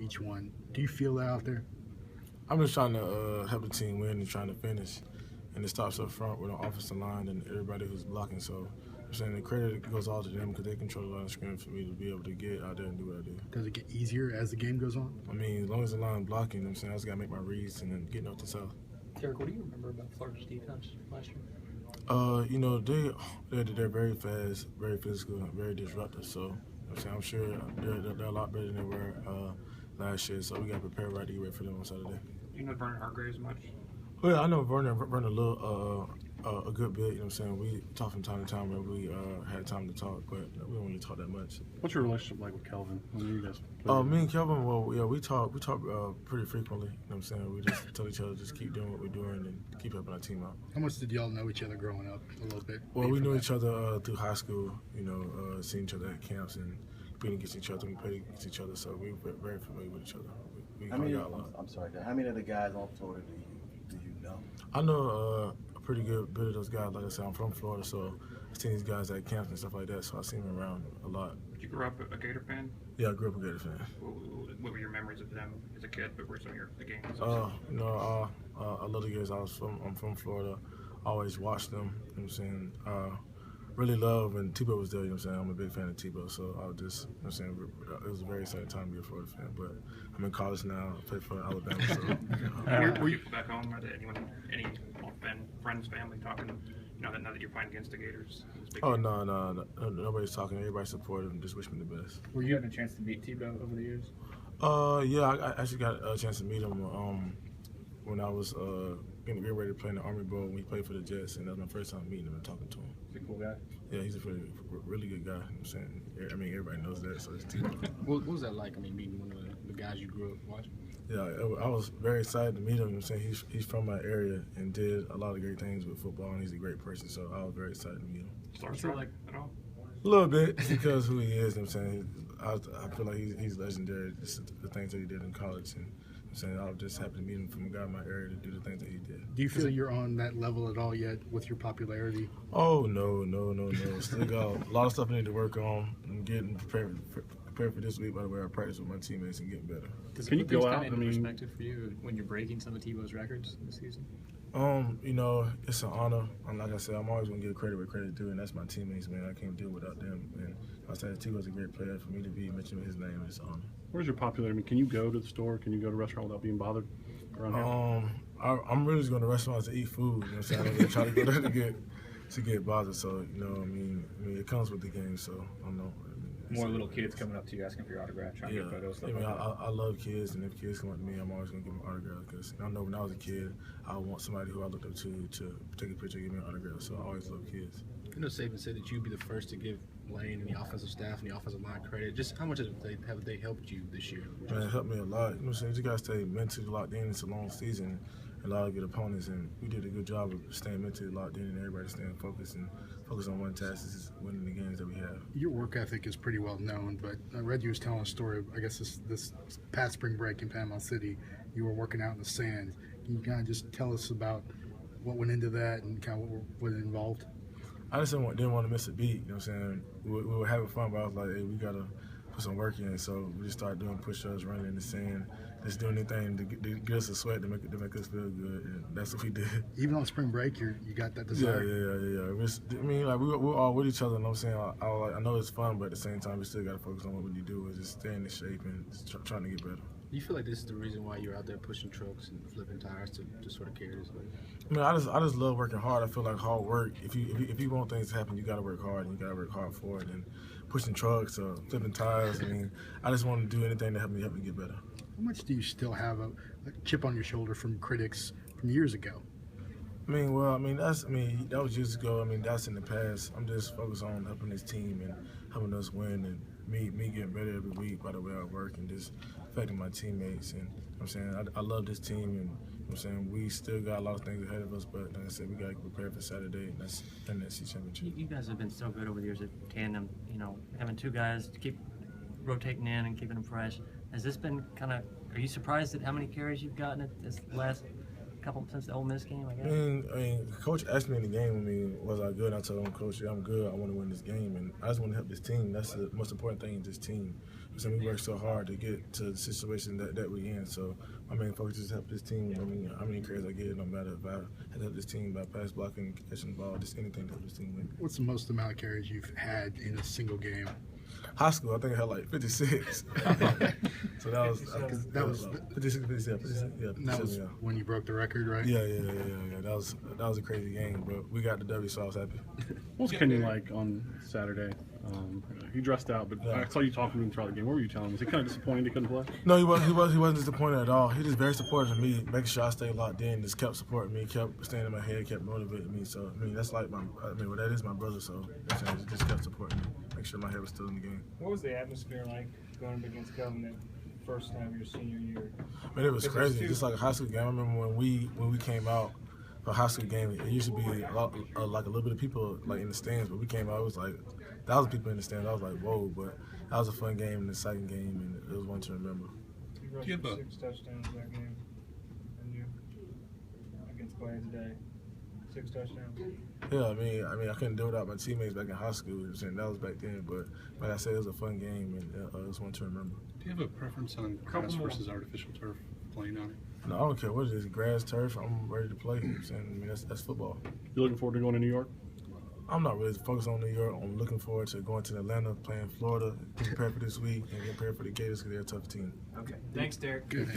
each one. Do you feel that out there? I'm just trying to help the team win and trying to finish. And it stops up front with the offensive line and everybody who's blocking. So I'm saying the credit goes all to them because they control the line of scrimmage for me to be able to get out there and do what I do. Does it get easier as the game goes on? I mean, as long as the line blocking, you know what I'm saying, I just got to make my reads and then get north to south. Derrick, what do you remember about Florida's defense last year? You know, they're very fast, very physical, very disruptive. So I'm sure they're a lot better than they were last year. So we got to prepare right to get ready for them on Saturday. Do you know Vernon Hargraves much? Well, yeah, I know Vernon a little, a good bit. You know what I'm saying? We talk from time to time when we had time to talk, but we don't really talk that much. What's your relationship like with Kelvin? When you guys me and Kelvin, well, yeah, we talk pretty frequently. You know what I'm saying? We just tell each other just keep doing what we're doing and keep helping our team out. How much did y'all know each other growing up? A little bit. Well, we knew each other through high school. You know, seeing each other at camps and competing against each other. We played against each other, so we were very familiar with each other. We hung out a lot. I'm sorry, how many of the guys on Florida do you know? I know a pretty good bit of those guys. Like I said, I'm from Florida, so I've seen these guys at camps and stuff like that, so I've seen them around a lot. Did you grow up a Gator fan? Yeah, I grew up a Gator fan. What were your memories of them as a kid? What were some of the games? You know, I love the Gators. I'm from Florida. I always watched them. You know what I'm saying? Really love when Tebow was there. You know what I'm saying? I'm a big fan of Tebow, so I was just, you know what I'm saying, it was a very exciting time to be a Florida fan. But I'm in college now. I play for Alabama. So, were you back home? Are there any friends, family talking? You know, now that you're playing against the Gators. Oh no, nobody's talking. Everybody's supportive and just wish me the best. Were you having a chance to meet Tebow over the years? Yeah, I actually got a chance to meet him when I was getting ready to play in the Army Bowl when he played for the Jets, and that was my first time meeting him and talking to him. He's a cool guy. Yeah, he's a really good guy. You know what I'm saying? I mean, everybody knows that, so it's Tebow. What was that like? I mean, meeting one of the guys you grew up watching? Yeah, I was very excited to meet him. You know what I'm saying? He's from my area and did a lot of great things with football, and he's a great person, so I was very excited to meet him. Starstruck like at all? A little bit, because who he is. You know what I'm saying? I feel like he's legendary. Just the things that he did in college, and I'm saying I was just happy to meet him from a guy in my area to do the things that he did. Do you feel you're on that level at all yet with your popularity? Oh no. Still got a lot of stuff I need to work on. I'm getting prepared for this week. By the way, I practice with my teammates and getting better. Can you go out? I mean, perspective for you when you're breaking some of Tebow's records this season? You know, it's an honor. And like I said, I'm always gonna give credit where credit's due, and that's my teammates, man. I can't do it without them. And I said Tebow's a great player. For me to be mentioned with his name is an honor. Where's your popularity? I mean, can you go to the store? Can you go to a restaurant without being bothered around here? I'm really just going to restaurants to eat food. You know what I'm saying? I don't try to go there to get bothered. So, you know, I mean, it comes with the game. So, I don't know. More little kids coming up to you asking for your autograph, trying to get photos. I mean, I love kids, and if kids come up to me, I'm always going to give them an autograph because I know when I was a kid, I want somebody who I looked up to take a picture and give me an autograph. So I always love kids. You know, safe to say that you'd be the first to give Lane and the offensive staff and the offensive line credit. Just how much have they helped you this year? Man, it helped me a lot. You know what I'm saying? You got to stay mentally locked in. It's a long season, a lot of good opponents, and we did a good job of staying mentally locked in and everybody staying focused and focus on one task. This is winning the games that we have. Your work ethic is pretty well known, but I read you was telling a story of, I guess, this past spring break in Panama City. You were working out in the sand. Can you kind of just tell us about what went into that and kind of what it involved? I just didn't want to miss a beat. You know what I'm saying? We were having fun, but I was like, hey, we got to put some work in. So we just started doing push-ups, running in the sand, just doing anything to get us a sweat to make us feel good, and that's what we did. Even on spring break, you got that desire. Yeah. I mean, like we're all with each other. You know what I'm saying? I know it's fun, but at the same time, we still got to focus on what we do is just stay in the shape and just trying to get better. Do you feel like this is the reason why you're out there pushing trucks and flipping tires to sort of carry this weight? I mean, I just love working hard. I feel like hard work. If you want things to happen, you got to work hard, and you got to work hard for it. And pushing trucks or flipping tires. I mean, I just want to do anything to help me get better. How much do you still have a chip on your shoulder from critics from years ago? I mean, that was years ago. I mean, that's in the past. I'm just focused on helping this team and helping us win, and me getting better every week by the way I work and just affecting my teammates. And you know what I'm saying, I love this team, and you know what I'm saying, we still got a lot of things ahead of us, but like I said, we got to prepare for Saturday, and that's the NFC Championship. You guys have been so good over the years at tandem, you know, having two guys to keep rotating in and keeping them fresh. Has this been kind of, are you surprised at how many carries you've gotten at this last couple since the Ole Miss game, I I guess. mean, Coach asked me in the game, was I good? And I told him, Coach, yeah, I'm good. I want to win this game, and I just want to help this team. That's the most important thing in this team. So we work so hard to get to the situation that we're in. So my main focus is to help this team. I mean, how many carries I get, no matter if I had to help this team by pass blocking, catching the ball, just anything to help this team win. What's the most amount of carries you've had in a single game? High school, I think I had like 56. So that was 56, 57, yeah. That was when you broke the record, right? Yeah. That was a crazy game, but we got the W, so I was happy. What was Kenny like on Saturday? He dressed out, but I saw you talking to him throughout the game. What were you telling him? Was he kind of disappointed he couldn't play? No, he wasn't disappointed at all. He was very supportive of me, making sure I stayed locked in. Just kept supporting me, kept staying in my head, kept motivating me. So I mean, that's like well, that is my brother. So he just kept supporting me, make sure my head was still in the game. What was the atmosphere like going up against Kelvin that first time of your senior year? Man, it was crazy. Just like a high school game. I remember when we came out for a high school game, it used to be like a little bit of people like in the stands, but we came out, it was like thousands of people in the stands. I was like, whoa, but that was a fun game and the second game, and it was one to remember. You rushed for 6 touchdowns that game, and you against Clay today. 6 touchdowns. Yeah, I mean, I couldn't do it without my teammates back in high school. And that was back then, but like I said, it was a fun game, and it was one to remember. Do you have a preference on grass versus artificial turf playing on it? No, I don't care what it is, grass, turf. I'm ready to play. I mean, that's football. You looking forward to going to New York? I'm not really focused on New York. I'm looking forward to going to Atlanta, playing Florida, getting prepared for this week, and getting prepared for the Gators because they're a tough team. Okay. Thanks, Derrick. Good.